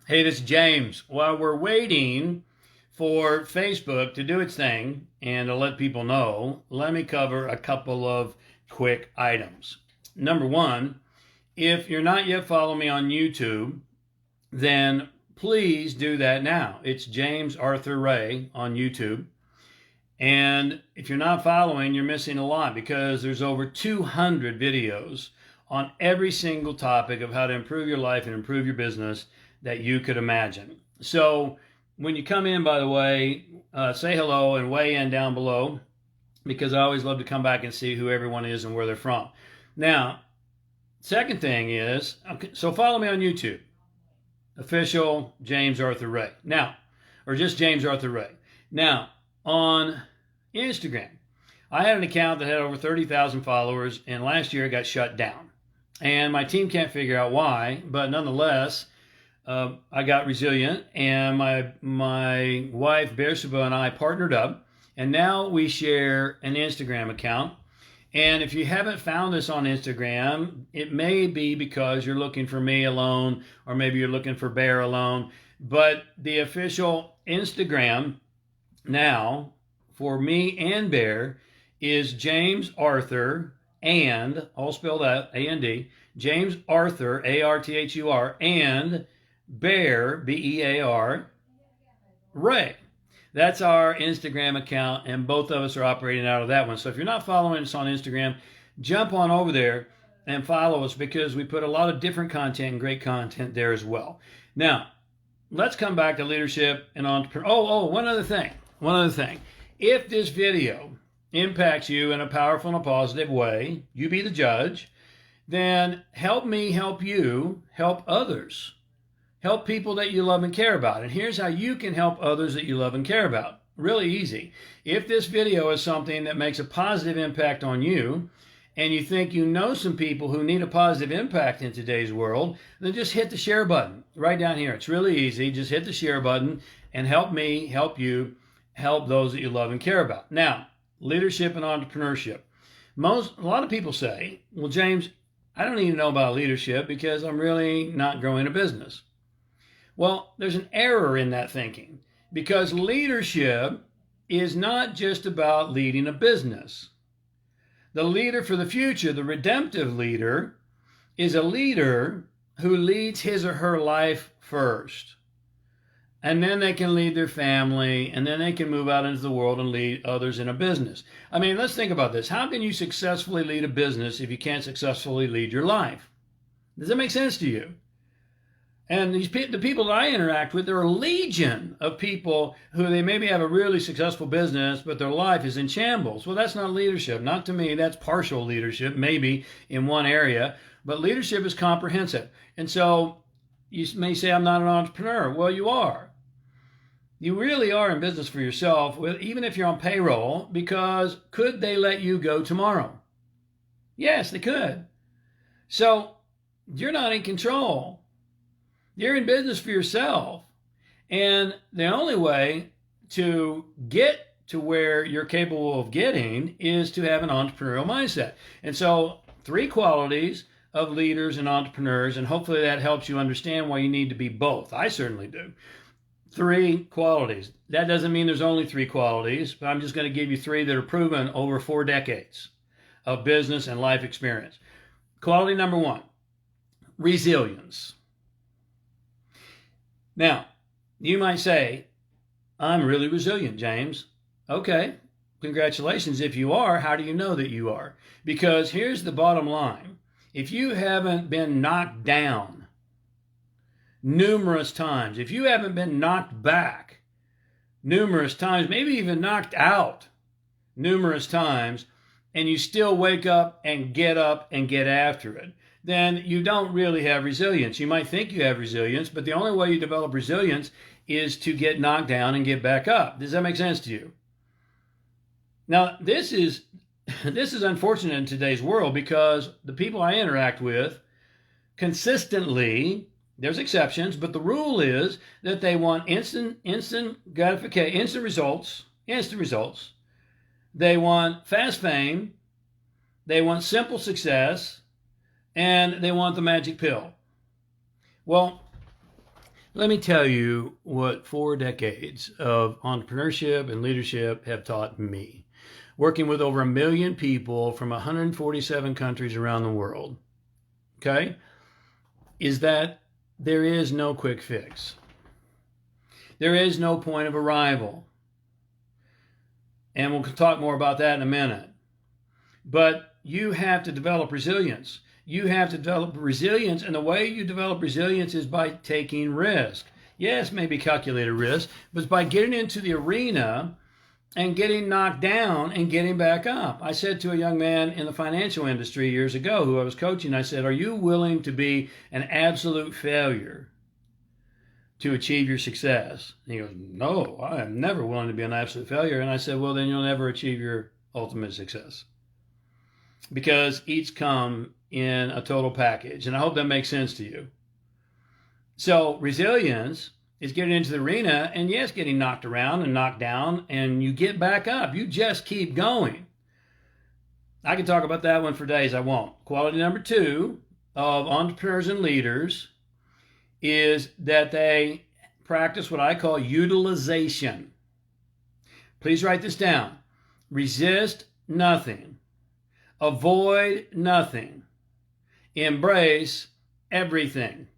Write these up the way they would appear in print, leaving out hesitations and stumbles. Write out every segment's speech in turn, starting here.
Hey, this is James. While we're waiting for Facebook to do its thing and to let people know, let me cover a couple of quick items. Number one, if you're not yet following me on YouTube, then please do that now. It's James Arthur Ray on YouTube. And if you're not following, you're missing a lot because there's over 200 videos on every single topic of how to improve your life and improve your business that you could imagine. So when you come in, by the way, say hello and weigh in down below, because I always love to come back and see who everyone is and where they're from. Now, second thing is, so follow me on YouTube, official James Arthur Ray. Now, or just James Arthur Ray. Now, on Instagram, I had an account that had over 30,000 followers, and last year it got shut down. And my team can't figure out why, but nonetheless, I got resilient, and my wife Bersabeh and I partnered up, and now we share an Instagram account. And if you haven't found us on Instagram, it may be because you're looking for me alone, or maybe you're looking for Bear alone. But the official Instagram now for me and Bear is James Arthur, and all spelled out A-N-D, James Arthur, A-R-T-H-U-R, and Bear, B-E-A-R, Ray. That's our Instagram account, and both of us are operating out of that one. So if you're not following us on Instagram, jump on over there and follow us, because we put a lot of different content and great content there as well. Now, let's come back to leadership and entrepreneurship. One other thing. If this video impacts you in a powerful and a positive way, you be the judge, then help me help you help others. Help people that you love and care about. And here's how you can help others that you love and care about. Really easy. If this video is something that makes a positive impact on you, and you think you know some people who need a positive impact in today's world, then just hit the share button right down here. It's really easy. Just hit the share button and help me help you help those that you love and care about. Now, leadership and entrepreneurship. A lot of people say, well, James, I don't even know about leadership because I'm really not growing a business. Well, there's an error in that thinking, because leadership is not just about leading a business. The leader for the future, the redemptive leader, is a leader who leads his or her life first. And then they can lead their family, and then they can move out into the world and lead others in a business. I mean, let's think about this. How can you successfully lead a business if you can't successfully lead your life? Does that make sense to you? And the people that I interact with, there are a legion of people who they maybe have a really successful business, but their life is in shambles. Well, that's not leadership. Not to me. That's partial leadership, maybe in one area. But leadership is comprehensive. And so you may say, I'm not an entrepreneur. Well, you are. You really are in business for yourself, even if you're on payroll, because could they let you go tomorrow? Yes, they could. So you're not in control. You're in business for yourself. And the only way to get to where you're capable of getting is to have an entrepreneurial mindset. And so 3 qualities of leaders and entrepreneurs, and hopefully that helps you understand why you need to be both. I certainly do. 3 qualities. That doesn't mean there's only 3 qualities, but I'm just going to give you 3 that are proven over 4 decades of business and life experience. Quality number 1, resilience. Now, you might say, I'm really resilient, James. Okay, congratulations. If you are, how do you know that you are? Because here's the bottom line. If you haven't been knocked down numerous times, if you haven't been knocked back numerous times, maybe even knocked out numerous times, and you still wake up and get after it, then you don't really have resilience. You might think you have resilience, but the only way you develop resilience is to get knocked down and get back up. Does that make sense to you? Now, this is unfortunate in today's world, because the people I interact with consistently, there's exceptions, but the rule is that they want instant gratification, instant results. They want fast fame. They want simple success. And they want the magic pill. Well, Let me tell you what 4 decades of entrepreneurship and leadership have taught me. Working with over 1 million people from 147 countries around the world, okay, is that there is no quick fix. There is no point of arrival. And we'll talk more about that in a minute. But you have to develop resilience. You have to develop resilience, and the way you develop resilience is by taking risk. Yes, maybe calculated risk, but it's by getting into the arena and getting knocked down and getting back up. I said to a young man in the financial industry years ago who I was coaching, I said, are you willing to be an absolute failure to achieve your success? And he goes, no, I am never willing to be an absolute failure. And I said, well, then you'll never achieve your ultimate success, because each come in a total package. And I hope that makes sense to you. So resilience is getting into the arena and, yes, getting knocked around and knocked down, and you get back up. You just keep going. I can talk about that one for days. I won't. Quality number 2 of entrepreneurs and leaders is that they practice what I call utilization. Please write this down. Resist nothing. Avoid nothing. Embrace everything.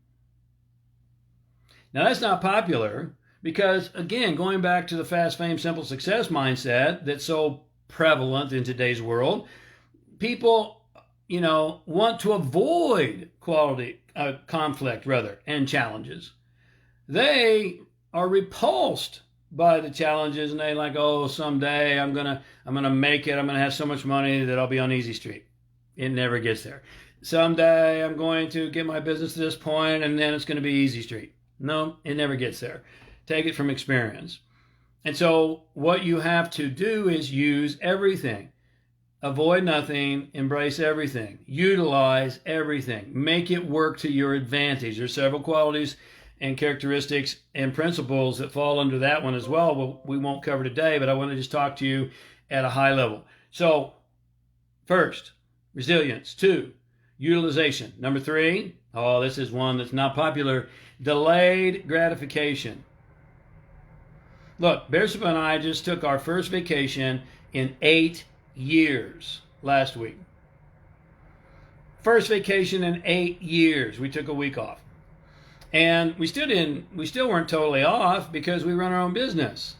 Now, that's not popular because, again, going back to the fast, fame, simple success mindset that's so prevalent in today's world, people, want to avoid conflict, and challenges. They are repulsed by the challenges, and they like, oh, someday I'm gonna make it. I'm gonna have so much money that I'll be on easy street. It never gets there. Someday I'm going to get my business to this point, and then it's going to be easy street. No, it never gets there. Take it from experience. And so what you have to do is use everything. Avoid nothing, embrace everything, utilize everything, make it work to your advantage. There's several qualities and characteristics and principles that fall under that one as well. We won't cover today, but I want to just talk to you at a high level. So first, resilience. 2, utilization. Number 3, this is one that's not popular, delayed gratification. Look, Bersabeh and I just took our first vacation in 8 years last week. First vacation in 8 years. We took a week off. And we still weren't totally off because we run our own business.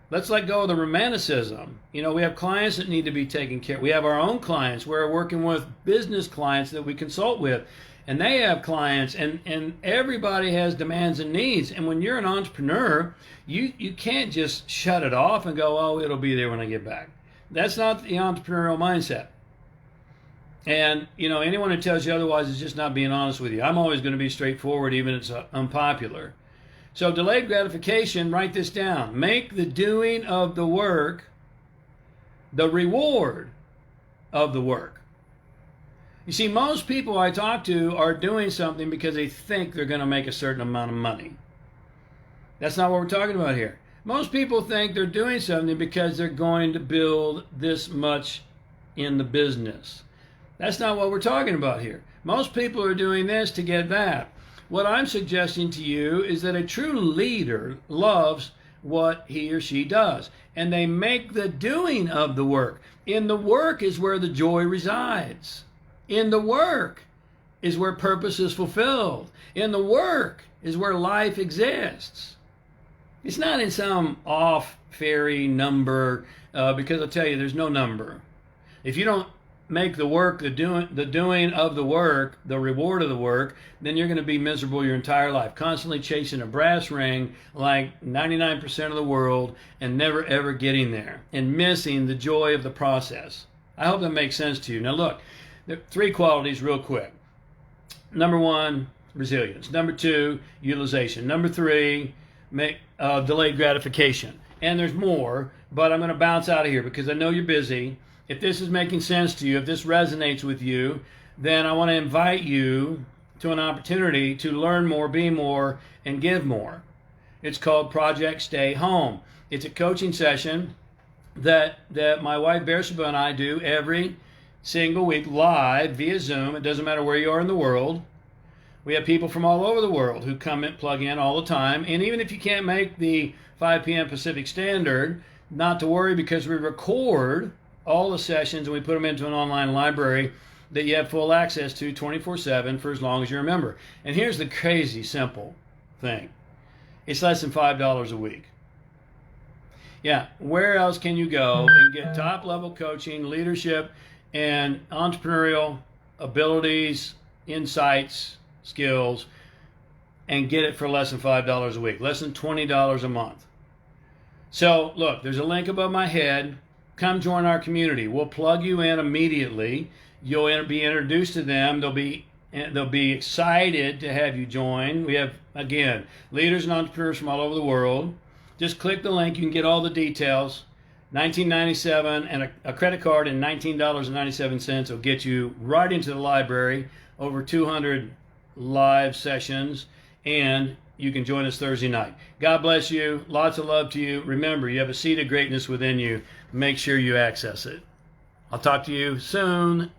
Let's let go of the romanticism. We have clients that need to be taken care of. We have our own clients. We're working with business clients that we consult with, and they have clients, and everybody has demands and needs. And when you're an entrepreneur, you can't just shut it off and go, oh, it'll be there when I get back. That's not the entrepreneurial mindset. And, anyone who tells you otherwise is just not being honest with you. I'm always going to be straightforward, even if it's unpopular. So delayed gratification, write this down. Make the doing of the work the reward of the work. You see, most people I talk to are doing something because they think they're going to make a certain amount of money. That's not what we're talking about here. Most people think they're doing something because they're going to build this much in the business. That's not what we're talking about here. Most people are doing this to get that. What I'm suggesting to you is that a true leader loves what he or she does, and they make the doing of the work. In the work is where the joy resides. In the work is where purpose is fulfilled. In the work is where life exists. It's not in some off fairy number, because I'll tell you, there's no number. If you don't make the work, the doing of the work, the reward of the work, then you're going to be miserable your entire life, constantly chasing a brass ring like 99% of the world and never ever getting there and missing the joy of the process. I hope that makes sense to you. Now look, there are 3 qualities real quick. Number 1, resilience. Number 2, utilization. Number 3, delayed gratification. And there's more, but I'm going to bounce out of here because I know you're busy. If this is making sense to you, if this resonates with you, then I want to invite you to an opportunity to learn more, be more, and give more. It's called Project Stay Home. It's a coaching session that my wife Bersabeh and I do every single week live via Zoom. It doesn't matter where you are in the world. We have people from all over the world who come and plug in all the time. And even if you can't make the 5 p.m. Pacific Standard, not to worry, because we record all the sessions and we put them into an online library that you have full access to 24/7 for as long as you're a member. And here's the crazy simple thing. It's less than $5 a week. Yeah, where else can you go and get top level coaching, leadership, and entrepreneurial abilities, insights, skills, and get it for less than $5 a week, less than $20 a month? So look, there's a link above my head. Come join our community. We'll plug you in immediately. You'll be introduced to them. They'll be excited to have you join. We have, again, leaders and entrepreneurs from all over the world. Just click the link. You can get all the details. $19.97 and a credit card and $19.97 will get you right into the library. Over 200 live sessions, and you can join us Thursday night. God bless you. Lots of love to you. Remember, you have a seed of greatness within you. Make sure you access it. I'll talk to you soon.